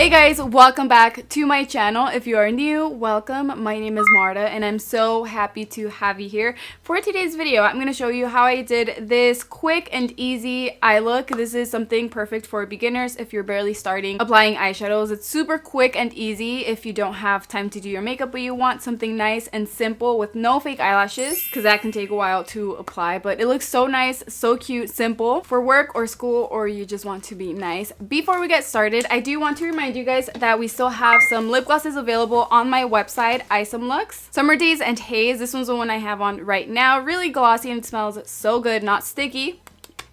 Hey guys, welcome back to my channel. If you are new, welcome. My name is Marta and I'm so happy to have you here. For today's video, I'm going to show you how I did this quick and easy eye look. This is something perfect for beginners if you're barely starting applying eyeshadows. It's super quick and easy if you don't have time to do your makeup but you want something nice and simple with no fake eyelashes, because that can take a while to apply, but it looks so nice, so cute, simple for work or school, or you just want to be nice. Before we get started, I do want to remind you guys that we still have some lip glosses available on my website, EyesomeLux. Summer Days and Haze. This one's the one I have on right now. Really glossy and it smells so good, not sticky.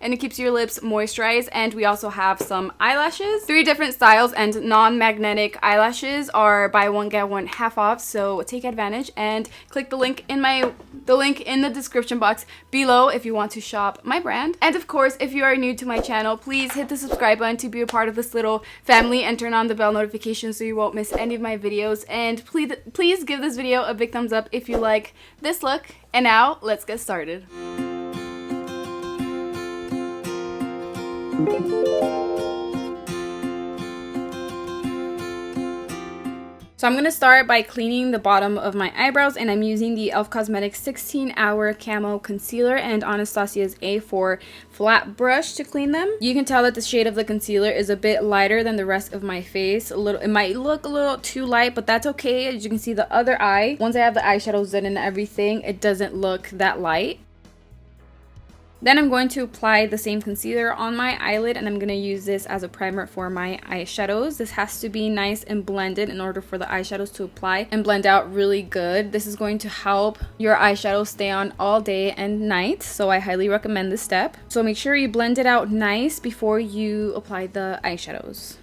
And it keeps your lips moisturized. And we also have some eyelashes. 3 different styles, and non-magnetic eyelashes are buy one get one half off, so take advantage and click the link in the description box below if you want to shop my brand. And of course, if you are new to my channel, please hit the subscribe button to be a part of this little family and turn on the bell notification so you won't miss any of my videos. And please give this video a big thumbs up if you like this look. And now let's get started. So I'm going to start by cleaning the bottom of my eyebrows, and I'm using the e.l.f. Cosmetics 16-Hour Camo Concealer and Anastasia's A4 Flat Brush to clean them. You can tell that the shade of the concealer is a bit lighter than the rest of my face. It might look a little too light, but that's okay. As you can see, the other eye, once I have the eyeshadows done and everything, it doesn't look that light. Then I'm going to apply the same concealer on my eyelid, and I'm going to use this as a primer for my eyeshadows. This has to be nice and blended in order for the eyeshadows to apply and blend out really good. This is going to help your eyeshadows stay on all day and night, so I highly recommend this step. So make sure you blend it out nice before you apply the eyeshadows.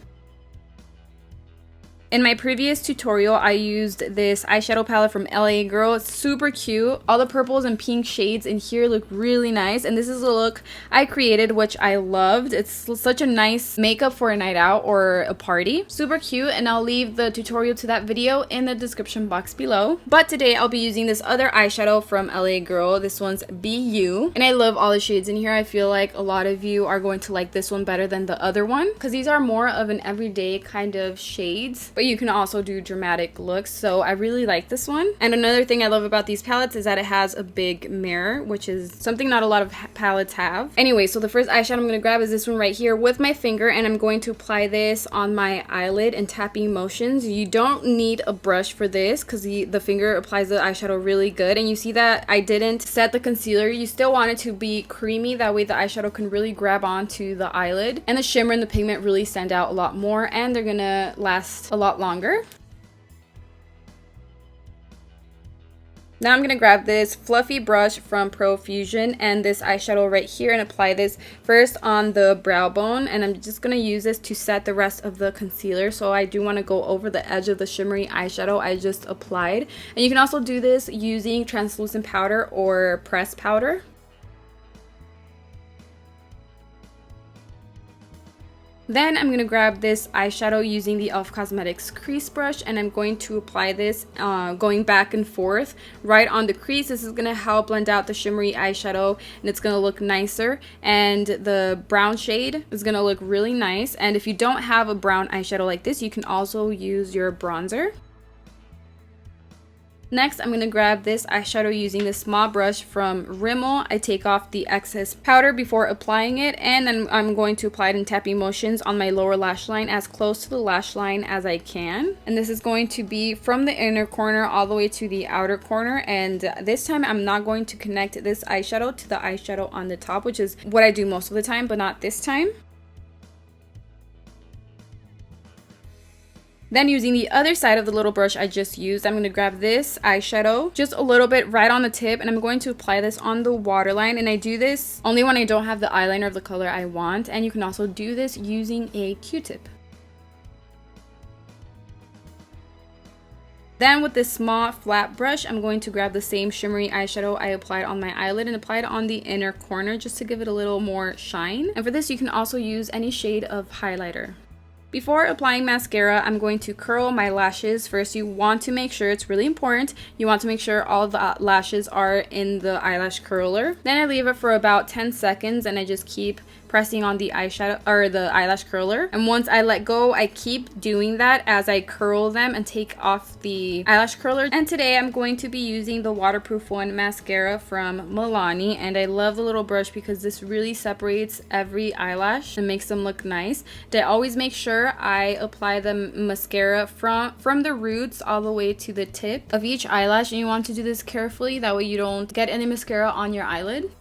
In my previous tutorial, I used this eyeshadow palette from LA Girl. It's super cute. All the purples and pink shades in here look really nice. And this is a look I created, which I loved. It's such a nice makeup for a night out or a party. Super cute. And I'll leave the tutorial to that video in the description box below. But today, I'll be using this other eyeshadow from LA Girl. This one's Be You. And I love all the shades in here. I feel like a lot of you are going to like this one better than the other one, because these are more of an everyday kind of shades. But you can also do dramatic looks, so I really like this one. And another thing I love about these palettes is that it has a big mirror, which is something not a lot of palettes have. Anyway, so the first eyeshadow I'm going to grab is this one right here with my finger, and I'm going to apply this on my eyelid in tapping motions. You don't need a brush for this because the finger applies the eyeshadow really good. And you see that I didn't set the concealer. You still want it to be creamy, that way the eyeshadow can really grab onto the eyelid, and the shimmer and the pigment really stand out a lot more, and they're gonna last a lot longer. Now I'm going to grab this fluffy brush from Profusion and this eyeshadow right here and apply this first on the brow bone, and I'm just going to use this to set the rest of the concealer. So I do want to go over the edge of the shimmery eyeshadow I just applied. And you can also do this using translucent powder or pressed powder. Then I'm going to grab this eyeshadow using the e.l.f. Cosmetics crease brush, and I'm going to apply this going back and forth right on the crease. This is going to help blend out the shimmery eyeshadow, and it's going to look nicer, and the brown shade is going to look really nice. And if you don't have a brown eyeshadow like this, you can also use your bronzer. Next, I'm going to grab this eyeshadow using this small brush from Rimmel. I take off the excess powder before applying it, and then I'm going to apply it in tapping motions on my lower lash line as close to the lash line as I can. And this is going to be from the inner corner all the way to the outer corner. And this time, I'm not going to connect this eyeshadow to the eyeshadow on the top, which is what I do most of the time, but not this time. Then using the other side of the little brush I just used, I'm going to grab this eyeshadow just a little bit right on the tip, and I'm going to apply this on the waterline. And I do this only when I don't have the eyeliner of the color I want, and you can also do this using a Q-tip. Then with this small flat brush, I'm going to grab the same shimmery eyeshadow I applied on my eyelid and apply it on the inner corner just to give it a little more shine. And for this, you can also use any shade of highlighter. Before applying mascara, I'm going to curl my lashes. First, you want to make sure, it's really important, you want to make sure all the lashes are in the eyelash curler. Then I leave it for about 10 seconds and I just keep pressing on the eyeshadow or the eyelash curler. And once I let go, I keep doing that as I curl them and take off the eyelash curler. And today I'm going to be using the waterproof one mascara from Milani, and I love the little brush because this really separates every eyelash and makes them look nice. And I always make sure I apply the mascara from the roots all the way to the tip of each eyelash, and you want to do this carefully, that way you don't get any mascara on your eyelid.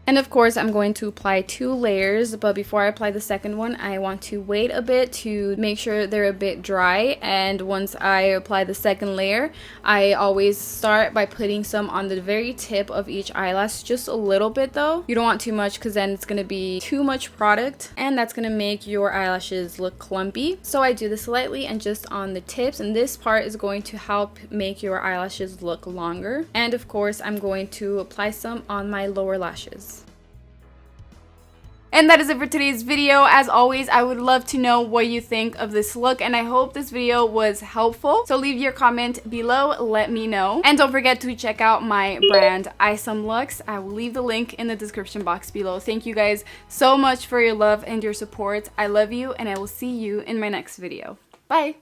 And of course, I'm going to apply 2 layers, but before I apply the second one, I want to wait a bit to make sure they're a bit dry. And once I apply the second layer, I always start by putting some on the very tip of each eyelash, just a little bit though. You don't want too much because then it's going to be too much product and that's going to make your eyelashes look clumpy. So I do this lightly and just on the tips, and this part is going to help make your eyelashes look longer. And of course, I'm going to apply some on my lower lashes. And that is it for today's video. As always, I would love to know what you think of this look, and I hope this video was helpful. So leave your comment below, let me know. And don't forget to check out my brand, EyesomeLux. I will leave the link in the description box below. Thank you guys so much for your love and your support. I love you, and I will see you in my next video. Bye!